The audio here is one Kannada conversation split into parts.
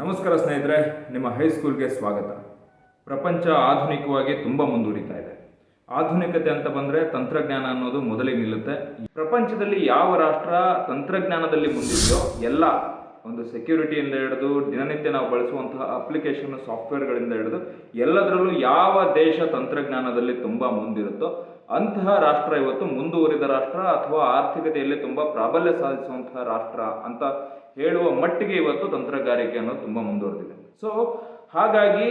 ನಮಸ್ಕಾರ ಸ್ನೇಹಿತರೆ, ನಿಮ್ಮ ಹೈಸ್ಕೂಲ್ಗೆ ಸ್ವಾಗತ. ಪ್ರಪಂಚ ಆಧುನಿಕವಾಗಿ ತುಂಬ ಮುಂದುವರಿತಾ ಇದೆ. ಆಧುನಿಕತೆ ಅಂತ ಬಂದರೆ ತಂತ್ರಜ್ಞಾನ ಅನ್ನೋದು ಮೊದಲಿಗೆ ನಿಲ್ಲುತ್ತೆ. ಪ್ರಪಂಚದಲ್ಲಿ ಯಾವ ರಾಷ್ಟ್ರ ತಂತ್ರಜ್ಞಾನದಲ್ಲಿ ಮುಂದಿದೆಯೋ ಎಲ್ಲ, ಒಂದು ಸೆಕ್ಯೂರಿಟಿಯಿಂದ ಹಿಡಿದು ದಿನನಿತ್ಯ ನಾವು ಬಳಸುವಂತಹ ಅಪ್ಲಿಕೇಶನ್ ಸಾಫ್ಟ್ವೇರ್ಗಳಿಂದ ಹಿಡಿದು ಎಲ್ಲದರಲ್ಲೂ ಯಾವ ದೇಶ ತಂತ್ರಜ್ಞಾನದಲ್ಲಿ ತುಂಬ ಮುಂದಿರುತ್ತೋ ಅಂತಹ ರಾಷ್ಟ್ರ ಇವತ್ತು ಮುಂದುವರಿದ ರಾಷ್ಟ್ರ ಅಥವಾ ಆರ್ಥಿಕತೆಯಲ್ಲಿ ತುಂಬ ಪ್ರಾಬಲ್ಯ ಸಾಧಿಸುವಂತಹ ರಾಷ್ಟ್ರ ಅಂತ ಹೇಳುವ ಮಟ್ಟಿಗೆ ಇವತ್ತು ತಂತ್ರಗಾರಿಕೆ ಅನ್ನೋದು ತುಂಬ ಮುಂದುವರೆದಿದೆ. ಸೊ ಹಾಗಾಗಿ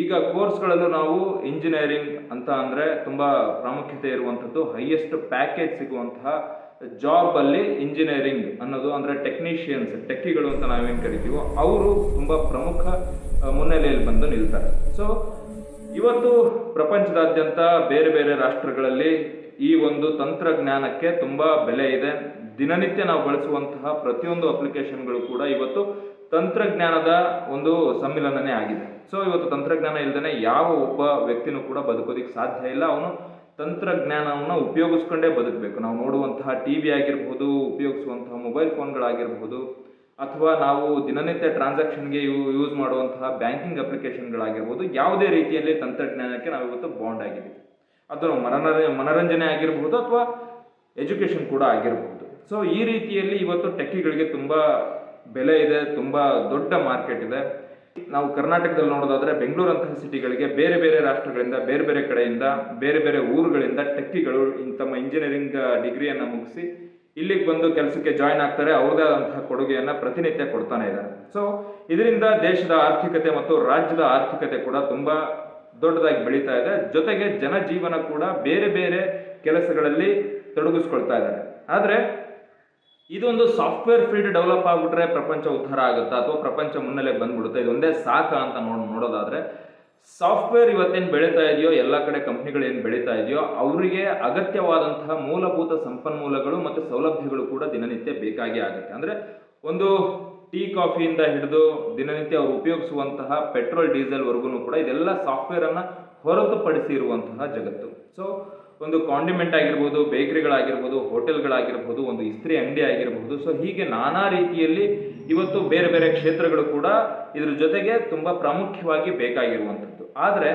ಈಗ ಕೋರ್ಸ್ಗಳಲ್ಲೂ ನಾವು ಇಂಜಿನಿಯರಿಂಗ್ ಅಂತ ಅಂದರೆ ತುಂಬ ಪ್ರಾಮುಖ್ಯತೆ ಇರುವಂಥದ್ದು, ಹೈಯೆಸ್ಟ್ ಪ್ಯಾಕೇಜ್ ಸಿಗುವಂತಹ ಜಾಬಲ್ಲಿ ಇಂಜಿನಿಯರಿಂಗ್ ಅನ್ನೋದು ಅಂದರೆ ಟೆಕ್ನಿಷಿಯನ್ಸ್, ಟೆಕ್ಕಿಗಳು ಅಂತ ನಾವೇನು ಕರಿತೀವೋ ಅವರು ತುಂಬ ಪ್ರಮುಖ ಮುನ್ನೆಲೆಯಲ್ಲಿ ಬಂದು ನಿಲ್ತಾರೆ. ಸೊ ಇವತ್ತು ಪ್ರಪಂಚದಾದ್ಯಂತ ಬೇರೆ ಬೇರೆ ರಾಷ್ಟ್ರಗಳಲ್ಲಿ ಈ ಒಂದು ತಂತ್ರಜ್ಞಾನಕ್ಕೆ ತುಂಬ ಬೆಲೆ ಇದೆ. ದಿನನಿತ್ಯ ನಾವು ಬಳಸುವಂತಹ ಪ್ರತಿಯೊಂದು ಅಪ್ಲಿಕೇಶನ್ಗಳು ಕೂಡ ಇವತ್ತು ತಂತ್ರಜ್ಞಾನದ ಒಂದು ಸಮ್ಮಿಲನನೇ ಆಗಿದೆ. ಸೊ ಇವತ್ತು ತಂತ್ರಜ್ಞಾನ ಇಲ್ಲದೇ ಯಾವ ಒಬ್ಬ ವ್ಯಕ್ತಿನೂ ಕೂಡ ಬದುಕೋದಿಕ್ಕೆ ಸಾಧ್ಯ ಇಲ್ಲ. ಅವನು ತಂತ್ರಜ್ಞಾನವನ್ನು ಉಪಯೋಗಿಸ್ಕೊಂಡೇ ಬದುಕಬೇಕು. ನಾವು ನೋಡುವಂತಹ ಟಿ ವಿ ಆಗಿರ್ಬೋದು, ಉಪಯೋಗಿಸುವಂತಹ ಮೊಬೈಲ್ ಫೋನ್ಗಳಾಗಿರ್ಬೋದು, ಅಥವಾ ನಾವು ದಿನನಿತ್ಯ ಟ್ರಾನ್ಸಾಕ್ಷನ್ಗೆ ಯೂಸ್ ಮಾಡುವಂತಹ ಬ್ಯಾಂಕಿಂಗ್ ಅಪ್ಲಿಕೇಶನ್ಗಳಾಗಿರ್ಬೋದು, ಯಾವುದೇ ರೀತಿಯಲ್ಲಿ ತಂತ್ರಜ್ಞಾನಕ್ಕೆ ನಾವು ಇವತ್ತು ಬಾಂಡ್ ಆಗಿದ್ದೀವಿ. ಅದು ಮನರಂಜನೆ ಆಗಿರ್ಬೋದು ಅಥವಾ ಎಜುಕೇಷನ್ ಕೂಡ ಆಗಿರ್ಬೋದು. ಸೊ ಈ ರೀತಿಯಲ್ಲಿ ಇವತ್ತು ಟೆಕ್ಕಿಗಳಿಗೆ ತುಂಬ ಬೆಲೆ ಇದೆ, ತುಂಬ ದೊಡ್ಡ ಮಾರ್ಕೆಟ್ ಇದೆ. ನಾವು ಕರ್ನಾಟಕದಲ್ಲಿ ನೋಡೋದಾದರೆ ಬೆಂಗಳೂರಂತಹ ಸಿಟಿಗಳಿಗೆ ಬೇರೆ ಬೇರೆ ರಾಷ್ಟ್ರಗಳಿಂದ, ಬೇರೆ ಬೇರೆ ಕಡೆಯಿಂದ, ಬೇರೆ ಬೇರೆ ಊರುಗಳಿಂದ ಟೆಕ್ಕಿಗಳು ತಮ್ಮ ಇಂಜಿನಿಯರಿಂಗ್ ಡಿಗ್ರಿಯನ್ನು ಮುಗಿಸಿ ಇಲ್ಲಿಗೆ ಬಂದು ಕೆಲಸಕ್ಕೆ ಜಾಯ್ನ್ ಆಗ್ತಾರೆ. ಅವ್ರದೇ ಆದಂತಹ ಕೊಡುಗೆಯನ್ನು ಪ್ರತಿನಿತ್ಯ ಕೊಡ್ತಾನೆ ಇದ್ದಾರೆ. ಸೊ ಇದರಿಂದ ದೇಶದ ಆರ್ಥಿಕತೆ ಮತ್ತು ರಾಜ್ಯದ ಆರ್ಥಿಕತೆ ಕೂಡ ತುಂಬ ದೊಡ್ಡದಾಗಿ ಬೆಳೀತಾ ಇದೆ. ಜೊತೆಗೆ ಜನಜೀವನ ಕೂಡ ಬೇರೆ ಬೇರೆ ಕೆಲಸಗಳಲ್ಲಿ ತೊಡಗಿಸ್ಕೊಳ್ತಾ ಇದ್ದಾರೆ. ಆದರೆ ಇದೊಂದು ಸಾಫ್ಟ್ವೇರ್ ಫೀಲ್ಡ್ ಡೆವಲಪ್ ಆಗಿಬಿಟ್ರೆ ಪ್ರಪಂಚ ಉದ್ಧಾರ ಆಗುತ್ತಾ ಅಥವಾ ಪ್ರಪಂಚ ಮುನ್ನೆಲೆಗೆ ಬಂದ್ಬಿಡುತ್ತೆ, ಇದೊಂದೇ ಸಾಕ ಅಂತ ನೋಡೋದಾದರೆ ಸಾಫ್ಟ್ವೇರ್ ಇವತ್ತೇನು ಬೆಳೀತಾ ಇದೆಯೋ, ಎಲ್ಲ ಕಡೆ ಕಂಪ್ನಿಗಳು ಏನು ಬೆಳೀತಾ ಇದೆಯೋ ಅವರಿಗೆ ಅಗತ್ಯವಾದಂತಹ ಮೂಲಭೂತ ಸಂಪನ್ಮೂಲಗಳು ಮತ್ತು ಸೌಲಭ್ಯಗಳು ಕೂಡ ದಿನನಿತ್ಯ ಬೇಕಾಗಿ ಆಗುತ್ತೆ. ಅಂದರೆ ಒಂದು ಟೀ ಕಾಫಿಯಿಂದ ಹಿಡಿದು ದಿನನಿತ್ಯ ಅವರು ಉಪಯೋಗಿಸುವಂತಹ ಪೆಟ್ರೋಲ್ ಡೀಸೆಲ್ವರೆಗೂ ಕೂಡ ಇದೆಲ್ಲ ಸಾಫ್ಟ್ವೇರನ್ನು ಹೊರತುಪಡಿಸಿ ಇರುವಂತಹ ಜಗತ್ತು. ಸೊ ಒಂದು ಕಾಂಡಿಮೆಂಟ್ ಆಗಿರ್ಬೋದು, ಬೇಕರಿಗಳಾಗಿರ್ಬೋದು, ಹೋಟೆಲ್ಗಳಾಗಿರ್ಬೋದು, ಒಂದು ಇಸ್ತ್ರಿ ಅಂಗಡಿ ಆಗಿರ್ಬೋದು. ಸೊ ಹೀಗೆ ನಾನಾ ರೀತಿಯಲ್ಲಿ ಇವತ್ತು ಬೇರೆ ಬೇರೆ ಕ್ಷೇತ್ರಗಳು ಕೂಡ ಇದ್ರ ಜೊತೆಗೆ ತುಂಬ ಪ್ರಾಮುಖ್ಯವಾಗಿ ಬೇಕಾಗಿರುವಂಥದ್ದು. ಆದರೆ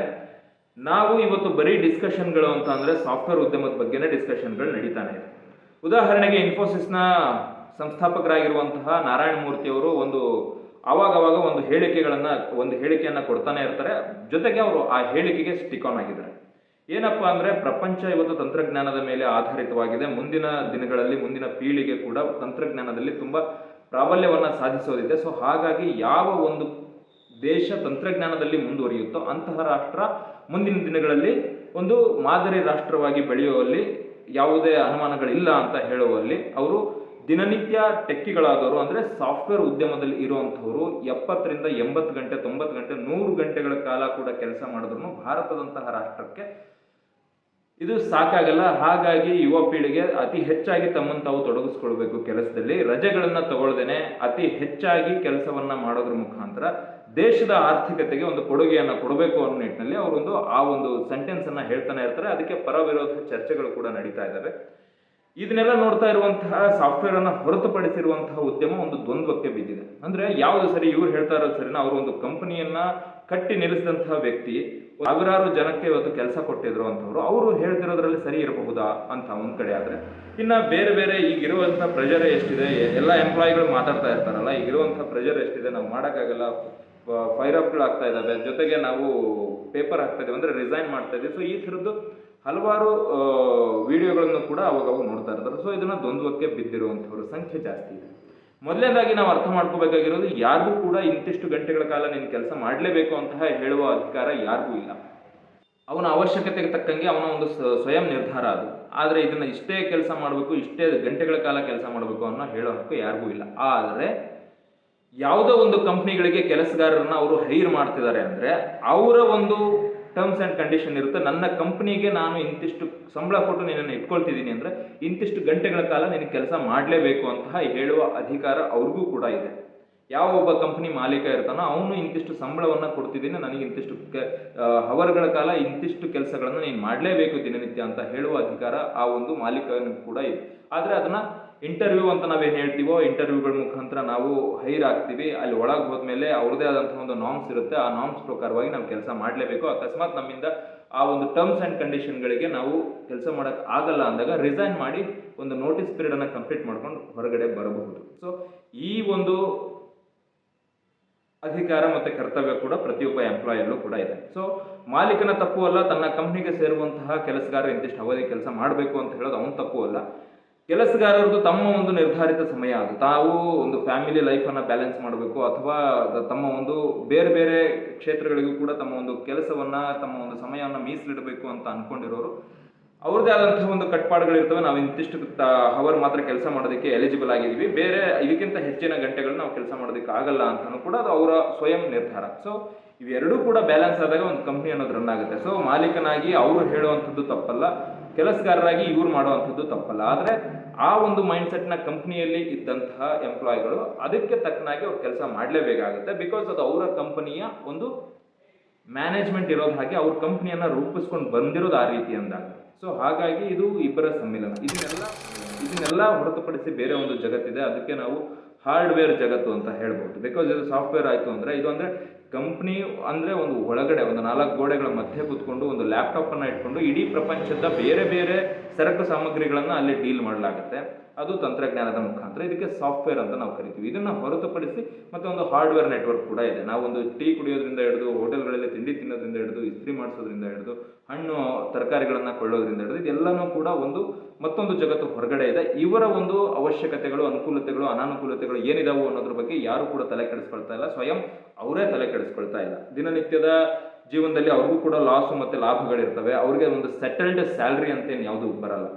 ನಾವು ಇವತ್ತು ಬರೀ ಡಿಸ್ಕಷನ್ಗಳು ಅಂತ ಅಂದರೆ ಸಾಫ್ಟ್ವೇರ್ ಉದ್ಯಮದ ಬಗ್ಗೆನೇ ಡಿಸ್ಕಷನ್ಗಳು ನಡೀತಾನೆ ಇದೆ. ಉದಾಹರಣೆಗೆ ಇನ್ಫೋಸಿಸ್ನ ಸಂಸ್ಥಾಪಕರಾಗಿರುವಂತಹ ನಾರಾಯಣ ಮೂರ್ತಿಯವರು ಆವಾಗವಾಗ ಒಂದು ಹೇಳಿಕೆಯನ್ನು ಕೊಡ್ತಾನೆ ಇರ್ತಾರೆ. ಜೊತೆಗೆ ಅವರು ಆ ಹೇಳಿಕೆಗೆ ಸ್ಟಿಕ್ ಆನ್ ಆಗಿದ್ದಾರೆ. ಏನಪ್ಪ ಅಂದರೆ ಪ್ರಪಂಚ ಇವತ್ತು ತಂತ್ರಜ್ಞಾನದ ಮೇಲೆ ಆಧಾರಿತವಾಗಿದೆ. ಮುಂದಿನ ದಿನಗಳಲ್ಲಿ ಮುಂದಿನ ಪೀಳಿಗೆ ಕೂಡ ತಂತ್ರಜ್ಞಾನದಲ್ಲಿ ತುಂಬ ಪ್ರಾಬಲ್ಯವನ್ನು ಸಾಧಿಸೋದಿದೆ. ಸೊ ಹಾಗಾಗಿ ಯಾವ ಒಂದು ದೇಶ ತಂತ್ರಜ್ಞಾನದಲ್ಲಿ ಮುಂದುವರಿಯುತ್ತೋ ಅಂತಹ ರಾಷ್ಟ್ರ ಮುಂದಿನ ದಿನಗಳಲ್ಲಿ ಒಂದು ಮಾದರಿ ರಾಷ್ಟ್ರವಾಗಿ ಬೆಳೆಯುವಲ್ಲಿ ಯಾವುದೇ ಅನುಮಾನಗಳಿಲ್ಲ ಅಂತ ಹೇಳುವಲ್ಲಿ ಅವರು ದಿನನಿತ್ಯ ಟೆಕ್ಕಿಗಳಾದವರು, ಅಂದರೆ ಸಾಫ್ಟ್ವೇರ್ ಉದ್ಯಮದಲ್ಲಿ ಇರುವಂಥವರು 70 ರಿಂದ 80 ಗಂಟೆ, 90 ಗಂಟೆ, 100 ಗಂಟೆಗಳ ಕಾಲ ಕೂಡ ಕೆಲಸ ಮಾಡಿದ್ರು ಭಾರತದಂತಹ ರಾಷ್ಟ್ರಕ್ಕೆ ಇದು ಸಾಕಾಗಲ್ಲ. ಹಾಗಾಗಿ ಯುವ ಪೀಳಿಗೆ ಅತಿ ಹೆಚ್ಚಾಗಿ ತಮ್ಮನ್ನು ತಾವು ತೊಡಗಿಸ್ಕೊಳ್ಬೇಕು ಕೆಲಸದಲ್ಲಿ. ರಜೆಗಳನ್ನು ತಗೊಳ್ದೇನೆ ಅತಿ ಹೆಚ್ಚಾಗಿ ಕೆಲಸವನ್ನು ಮಾಡೋದ್ರ ಮುಖಾಂತರ ದೇಶದ ಆರ್ಥಿಕತೆಗೆ ಒಂದು ಕೊಡುಗೆಯನ್ನು ಕೊಡಬೇಕು ಅನ್ನೋ ನಿಟ್ಟಿನಲ್ಲಿ ಅವರೊಂದು ಆ ಒಂದು ಸೆಂಟೆನ್ಸನ್ನು ಹೇಳ್ತಾನೆ ಇರ್ತಾರೆ. ಅದಕ್ಕೆ ಪರವಿರೋಧ ಚರ್ಚೆಗಳು ಕೂಡ ನಡೀತಾ ಇದ್ದಾವೆ. ಇದನ್ನೆಲ್ಲ ನೋಡ್ತಾ ಇರುವಂತಹ ಸಾಫ್ಟ್ವೇರನ್ನು ಹೊರತುಪಡಿಸಿರುವಂತಹ ಉದ್ಯಮ ಒಂದು ದ್ವಂದ್ವಕ್ಕೆ ಬಿದ್ದಿದೆ. ಅಂದರೆ ಯಾವುದು ಸರಿ, ಇವ್ರು ಹೇಳ್ತಾ ಇರೋದು ಸರಿನಾ, ಅವರು ಒಂದು ಕಂಪನಿಯನ್ನು ಕಟ್ಟಿ ನಿಲ್ಲಿಸಿದಂತಹ ವ್ಯಕ್ತಿ ಸಾವಿರಾರು ಜನಕ್ಕೆ ಇವತ್ತು ಕೆಲಸ ಕೊಟ್ಟಿದ್ರು ಅಂತವ್ರು, ಅವರು ಹೇಳ್ತಿರೋದ್ರಲ್ಲಿ ಸರಿ ಇರಬಹುದಾ ಅಂತ ಒಂದು ಕಡೆ. ಆದರೆ ಇನ್ನು ಬೇರೆ ಬೇರೆ ಈಗಿರುವಂಥ ಪ್ರೆಷರ್ ಎಷ್ಟಿದೆ, ಎಲ್ಲ ಎಂಪ್ಲಾಯಿಗಳು ಮಾತಾಡ್ತಾ ಇರ್ತಾರಲ್ಲ, ಈಗಿರುವಂಥ ಪ್ರೆಷರ್ ಎಷ್ಟಿದೆ, ನಾವು ಮಾಡೋಕ್ಕಾಗಲ್ಲ, ಫೈರ್ ಆಫ್ಗಳು ಆಗ್ತಾ ಇದ್ದಾವೆ, ಜೊತೆಗೆ ನಾವು ಪೇಪರ್ ಹಾಕ್ತಾ ಇದ್ದೀವಿ ಅಂದರೆ ರಿಸೈನ್ ಮಾಡ್ತಾ ಇದ್ದೀವಿ. ಸೊ ಈ ಥರದ್ದು ಹಲವಾರು ವಿಡಿಯೋಗಳನ್ನು ಕೂಡ ಅವಾಗ ನೋಡ್ತಾ ಇರ್ತಾರೆ. ಸೊ ಇದನ್ನು ದ್ವಂದ್ವಕ್ಕೆ ಬಿದ್ದಿರುವಂಥವ್ರ ಸಂಖ್ಯೆ ಜಾಸ್ತಿ ಇದೆ. ಮೊದಲನೇದಾಗಿ ನಾವು ಅರ್ಥ ಮಾಡ್ಕೋಬೇಕಾಗಿರೋದು, ಯಾರಿಗೂ ಕೂಡ ಇಂತಿಷ್ಟು ಗಂಟೆಗಳ ಕಾಲ ನೀನು ಕೆಲಸ ಮಾಡಲೇಬೇಕು ಅಂತ ಹೇಳುವ ಅಧಿಕಾರ ಯಾರಿಗೂ ಇಲ್ಲ. ಅವನ ಅವಶ್ಯಕತೆಗೆ ತಕ್ಕಂಗೆ ಅವನ ಒಂದು ಸ್ವಯಂ ನಿರ್ಧಾರ ಅದು. ಆದರೆ ಇದನ್ನು ಇಷ್ಟೇ ಕೆಲಸ ಮಾಡಬೇಕು, ಇಷ್ಟೇ ಗಂಟೆಗಳ ಕಾಲ ಕೆಲಸ ಮಾಡಬೇಕು ಅನ್ನೋ ಹೇಳೋ ಹಕ್ಕು ಯಾರಿಗೂ ಇಲ್ಲ. ಆದರೆ ಯಾವುದೋ ಒಂದು ಕಂಪ್ನಿಗಳಿಗೆ ಕೆಲಸಗಾರರನ್ನ ಅವರು ಹೈರ್ ಮಾಡ್ತಿದ್ದಾರೆ ಅಂದರೆ ಅವರ ಒಂದು ಟರ್ಮ್ಸ್ ಆ್ಯಂಡ್ ಕಂಡೀಷನ್ ಇರುತ್ತೆ. ನನ್ನ ಕಂಪ್ನಿಗೆ ನಾನು ಇಂತಿಷ್ಟು ಸಂಬಳ ಕೊಟ್ಟು ನಿನ್ನನ್ನು ಇಟ್ಕೊಳ್ತಿದ್ದೀನಿ ಅಂದರೆ ಇಂತಿಷ್ಟು ಗಂಟೆಗಳ ಕಾಲ ನಿನಗೆ ಕೆಲಸ ಮಾಡಲೇಬೇಕು ಅಂತ ಹೇಳುವ ಅಧಿಕಾರ ಅವ್ರಿಗೂ ಕೂಡ ಇದೆ. ಯಾವ ಒಬ್ಬ ಕಂಪ್ನಿ ಮಾಲೀಕ ಇರ್ತಾನೋ ಅವನು ಇಂತಿಷ್ಟು ಸಂಬಳವನ್ನು ಕೊಡ್ತಿದ್ದೀನಿ, ನನಗೆ ಇಂತಿಷ್ಟು ಹವರ್ಗಳ ಕಾಲ ಇಂತಿಷ್ಟು ಕೆಲಸಗಳನ್ನು ನೀನು ಮಾಡಲೇಬೇಕು ದಿನನಿತ್ಯ ಅಂತ ಹೇಳುವ ಅಧಿಕಾರ ಆ ಒಂದು ಮಾಲೀಕನಿಗೂ ಕೂಡ ಇದೆ. ಆದರೆ ಅದನ್ನು ಇಂಟರ್ವ್ಯೂ ಅಂತ ನಾವೇನು ಹೇಳ್ತೀವೋ ಇಂಟರ್ವ್ಯೂಗಳ ಮುಖಾಂತರ ನಾವು ಹೈರ್ ಆಗ್ತೀವಿ. ಅಲ್ಲಿ ಒಳಗೆ ಹೋದ್ಮೇಲೆ ಅವ್ರದ್ದೇ ಆದಂತಹ ಒಂದು ನಾರ್ಮ್ಸ್ ಇರುತ್ತೆ. ಆ ನಾರ್ಮ್ಸ್ ಪ್ರಕಾರವಾಗಿ ನಾವು ಕೆಲಸ ಮಾಡಲೇಬೇಕು. ಅಕಸ್ಮಾತ್ ನಮ್ಮಿಂದ ಆ ಒಂದು ಟರ್ಮ್ಸ್ ಆ್ಯಂಡ್ ಕಂಡೀಷನ್ಗಳಿಗೆ ನಾವು ಕೆಲಸ ಮಾಡೋಕ್ಕೆ ಆಗಲ್ಲ ಅಂದಾಗ ರಿಸೈನ್ ಮಾಡಿ ಒಂದು ನೋಟಿಸ್ ಪೀರಿಯಡನ್ನು ಕಂಪ್ಲೀಟ್ ಮಾಡ್ಕೊಂಡು ಹೊರಗಡೆ ಬರಬಹುದು. ಸೊ ಈ ಒಂದು ಅಧಿಕಾರ ಮತ್ತು ಕರ್ತವ್ಯ ಕೂಡ ಪ್ರತಿಯೊಬ್ಬ ಎಂಪ್ಲಾಯಲ್ಲೂ ಕೂಡ ಇದೆ. ಸೊ ಮಾಲೀಕನ ತಪ್ಪು ಅಲ್ಲ, ತನ್ನ ಕಂಪ್ನಿಗೆ ಸೇರುವಂತಹ ಕೆಲಸಗಾರ ಇಂತಿಷ್ಟು ಅವಧಿ ಕೆಲಸ ಮಾಡಬೇಕು ಅಂತ ಹೇಳೋದು ಅವನ ತಪ್ಪು ಅಲ್ಲ. ಕೆಲಸಗಾರರದು ತಮ್ಮ ಒಂದು ನಿರ್ಧಾರಿತ ಸಮಯ, ಅದು ತಾವು ಒಂದು ಫ್ಯಾಮಿಲಿ ಲೈಫನ್ನು ಬ್ಯಾಲೆನ್ಸ್ ಮಾಡಬೇಕು ಅಥವಾ ತಮ್ಮ ಒಂದು ಬೇರೆ ಬೇರೆ ಕ್ಷೇತ್ರಗಳಿಗೂ ಕೂಡ ತಮ್ಮ ಒಂದು ಕೆಲಸವನ್ನು ತಮ್ಮ ಒಂದು ಸಮಯವನ್ನು ಮೀಸಲಿಡಬೇಕು ಅಂತ ಅಂದ್ಕೊಂಡಿರೋರು ಅವ್ರದ್ದೇ ಆದಂತಹ ಒಂದು ಕಟ್ಪಾಡುಗಳಿರ್ತವೆ. ನಾವು ಇಂತಿಷ್ಟು ಹವರ್ ಮಾತ್ರ ಕೆಲಸ ಮಾಡೋದಕ್ಕೆ ಎಲಿಜಿಬಲ್ ಆಗಿದ್ದೀವಿ, ಬೇರೆ ಇದಕ್ಕಿಂತ ಹೆಚ್ಚಿನ ಗಂಟೆಗಳು ನಾವು ಕೆಲಸ ಮಾಡೋದಕ್ಕೆ ಆಗಲ್ಲ ಅಂತಲೂ ಕೂಡ ಅದು ಅವರ ಸ್ವಯಂ ನಿರ್ಧಾರ. ಸೊ ಇವೆರಡೂ ಕೂಡ ಬ್ಯಾಲೆನ್ಸ್ ಆದಾಗ ಒಂದು ಕಂಪ್ನಿ ಅನ್ನೋದು ರನ್ ಆಗುತ್ತೆ. ಸೊ ಮಾಲೀಕನಾಗಿ ಅವರು ಹೇಳುವಂಥದ್ದು ತಪ್ಪಲ್ಲ, ಕೆಲಸಗಾರರಾಗಿ ಇವ್ರು ಮಾಡುವಂಥದ್ದು ತಪ್ಪಲ್ಲ. ಆದರೆ ಆ ಒಂದು ಮೈಂಡ್ಸೆಟ್ನ ಕಂಪ್ನಿಯಲ್ಲಿ ಇದ್ದಂತಹ ಎಂಪ್ಲಾಯ್ಗಳು ಅದಕ್ಕೆ ತಕ್ಕನಾಗಿ ಅವ್ರು ಕೆಲಸ ಮಾಡಲೇಬೇಕಾಗುತ್ತೆ. ಬಿಕಾಸ್ ಅದು ಅವರ ಕಂಪನಿಯ ಒಂದು ಮ್ಯಾನೇಜ್ಮೆಂಟ್ ಇರೋದು ಹಾಗೆ, ಅವ್ರ ಕಂಪ್ನಿಯನ್ನು ರೂಪಿಸ್ಕೊಂಡು ಬಂದಿರೋದು ಆ ರೀತಿ ಅಂದಾಗ. ಸೊ ಹಾಗಾಗಿ ಇದು ಇಬ್ಬರ ಸಮ್ಮಿಲನ. ಇದನ್ನೆಲ್ಲ ಹೊರತುಪಡಿಸಿ ಬೇರೆ ಒಂದು ಜಗತ್ತಿದೆ, ಅದಕ್ಕೆ ನಾವು ಹಾರ್ಡ್ವೇರ್ ಜಗತ್ತು ಅಂತ ಹೇಳ್ಬೋದು. ಬಿಕಾಸ್ ಇದು ಸಾಫ್ಟ್ವೇರ್ ಆಯಿತು ಅಂದರೆ, ಇದು ಅಂದರೆ ಕಂಪ್ನಿ ಅಂದರೆ ಒಂದು ಒಳಗಡೆ ಒಂದು 4 ಗೋಡೆಗಳ ಮಧ್ಯೆ ಕೂತ್ಕೊಂಡು ಒಂದು ಲ್ಯಾಪ್ಟಾಪನ್ನು ಇಟ್ಕೊಂಡು ಇಡೀ ಪ್ರಪಂಚದ ಬೇರೆ ಬೇರೆ ಸರಕು ಸಾಮಗ್ರಿಗಳನ್ನು ಅಲ್ಲಿ ಡೀಲ್ ಮಾಡಲಾಗುತ್ತೆ. ಅದು ತಂತ್ರಜ್ಞಾನದ ಮುಖಾಂತರ. ಇದಕ್ಕೆ ಸಾಫ್ಟ್ವೇರ್ ಅಂತ ನಾವು ಕರಿತೀವಿ. ಇದನ್ನು ಹೊರತುಪಡಿಸಿ ಮತ್ತೆ ಒಂದು ಹಾರ್ಡ್ವೇರ್ ನೆಟ್ವರ್ಕ್ ಕೂಡ ಇದೆ. ನಾವು ಒಂದು ಟೀ ಕುಡಿಯೋದ್ರಿಂದ ಹಿಡಿದು, ಹೋಟೆಲ್ಗಳಲ್ಲಿ ತಿಂಡಿ ತಿನ್ನೋದ್ರಿಂದ ಹಿಡಿದು, ಇಸ್ತ್ರಿ ಮಾಡಿಸೋದ್ರಿಂದ ಹಿಡಿದು, ಹಣ್ಣು ತರಕಾರಿಗಳನ್ನು ಕೊಳ್ಳೋದ್ರಿಂದ ಹಿಡಿದು ಇದೆಲ್ಲನೂ ಕೂಡ ಒಂದು ಮತ್ತೊಂದು ಜಗತ್ತು ಹೊರಗಡೆ ಇದೆ. ಇವರ ಒಂದು ಅವಶ್ಯಕತೆಗಳು, ಅನುಕೂಲತೆಗಳು, ಅನಾನುಕೂಲತೆಗಳು ಏನಿದಾವು ಅನ್ನೋದ್ರ ಬಗ್ಗೆ ಯಾರು ಕೂಡ ತಲೆ ಕೆಡಿಸ್ಕೊಳ್ತಾ ಇಲ್ಲ. ಸ್ವಯಂ ಅವರೇ ತಲೆ ಕೆಡಿಸ್ಕೊಳ್ತಾ ಇಲ್ಲ. ದಿನನಿತ್ಯದ ಜೀವನದಲ್ಲಿ ಅವ್ರಿಗೂ ಕೂಡ ಲಾಸು ಮತ್ತು ಲಾಭಗಳಿರ್ತವೆ. ಅವ್ರಿಗೆ ಒಂದು ಸೆಟಲ್ಡ್ ಸ್ಯಾಲ್ರಿ ಅಂತೇನು ಯಾವುದು ಬರಲ್ಲ.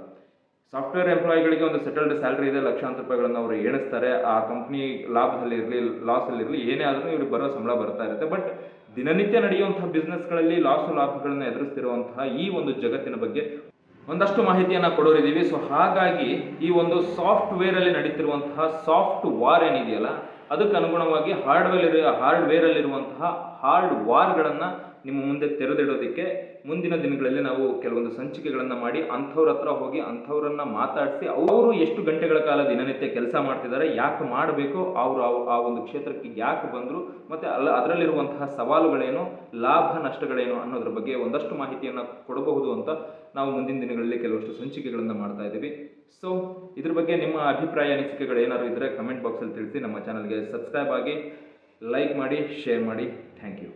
ಸಾಫ್ಟ್ವೇರ್ ಎಂಪ್ಲಾಯಿಗಳಿಗೆ ಒಂದು ಸೆಟಲ್ಡ್ ಸ್ಯಾಲ್ರಿ ಇದೆ, ಲಕ್ಷಾಂತರ ರೂಪಾಯಿಗಳನ್ನು ಅವರು ಎಣಿಸ್ತಾರೆ. ಆ ಕಂಪ್ನಿ ಲಾಭದಲ್ಲಿರಲಿ ಲಾಸಲ್ಲಿರಲಿ ಏನೇ ಆದರೂ ಇವ್ರಿಗೆ ಬರೋ ಸಂಬಳ ಬರ್ತಾ ಇರುತ್ತೆ. ಬಟ್ ದಿನನಿತ್ಯ ನಡೆಯುವಂತಹ ಬಿಸ್ನೆಸ್ಗಳಲ್ಲಿ ಲಾಸು ಲಾಭಗಳನ್ನು ಎದುರಿಸ್ತಿರುವಂತಹ ಈ ಒಂದು ಜಗತ್ತಿನ ಬಗ್ಗೆ ಒಂದಷ್ಟು ಮಾಹಿತಿಯನ್ನು ಕೊಡೋರಿದ್ದೀವಿ. ಸೊ ಹಾಗಾಗಿ ಈ ಒಂದು ಸಾಫ್ಟ್ವೇರಲ್ಲಿ ನಡೀತಿರುವಂತಹ ಸಾಫ್ಟ್ ವಾರ್ ಏನಿದೆಯಲ್ಲ, ಅದಕ್ಕೆ ಅನುಗುಣವಾಗಿ ಹಾರ್ಡ್ವೇರಲ್ಲಿರುವಂತಹ ಹಾರ್ಡ್ ವಾರ್ಗಳನ್ನು ನಿಮ್ಮ ಮುಂದೆ ತೆರೆದಿಡೋದಕ್ಕೆ ಮುಂದಿನ ದಿನಗಳಲ್ಲಿ ನಾವು ಕೆಲವೊಂದು ಸಂಚಿಕೆಗಳನ್ನು ಮಾಡಿ ಅಂಥವ್ರ ಹತ್ರ ಹೋಗಿ ಅಂಥವ್ರನ್ನ ಮಾತಾಡಿಸಿ ಅವರು ಎಷ್ಟು ಗಂಟೆಗಳ ಕಾಲ ದಿನನಿತ್ಯ ಕೆಲಸ ಮಾಡ್ತಿದ್ದಾರೆ, ಯಾಕೆ ಮಾಡಬೇಕು, ಅವರು ಆ ಒಂದು ಕ್ಷೇತ್ರಕ್ಕೆ ಯಾಕೆ ಬಂದರು, ಮತ್ತು ಅದರಲ್ಲಿರುವಂತಹ ಸವಾಲುಗಳೇನು, ಲಾಭ ನಷ್ಟಗಳೇನು ಅನ್ನೋದ್ರ ಬಗ್ಗೆ ಒಂದಷ್ಟು ಮಾಹಿತಿಯನ್ನು ಕೊಡಬಹುದು ಅಂತ ನಾವು ಮುಂದಿನ ದಿನಗಳಲ್ಲಿ ಕೆಲವಷ್ಟು ಸಂಚಿಕೆಗಳನ್ನು ಮಾಡ್ತಾ ಇದ್ದೀವಿ. ಸೊ ಇದ್ರ ಬಗ್ಗೆ ನಿಮ್ಮ ಅಭಿಪ್ರಾಯ ಅನಿಸಿಕೆಗಳು ಏನಾದರೂ ಇದ್ದರೆ ಕಮೆಂಟ್ ಬಾಕ್ಸಲ್ಲಿ ತಿಳಿಸಿ. ನಮ್ಮ ಚಾನಲ್ಗೆ ಸಬ್ಸ್ಕ್ರೈಬ್ ಆಗಿ, ಲೈಕ್ ಮಾಡಿ, ಶೇರ್ ಮಾಡಿ. Thank you.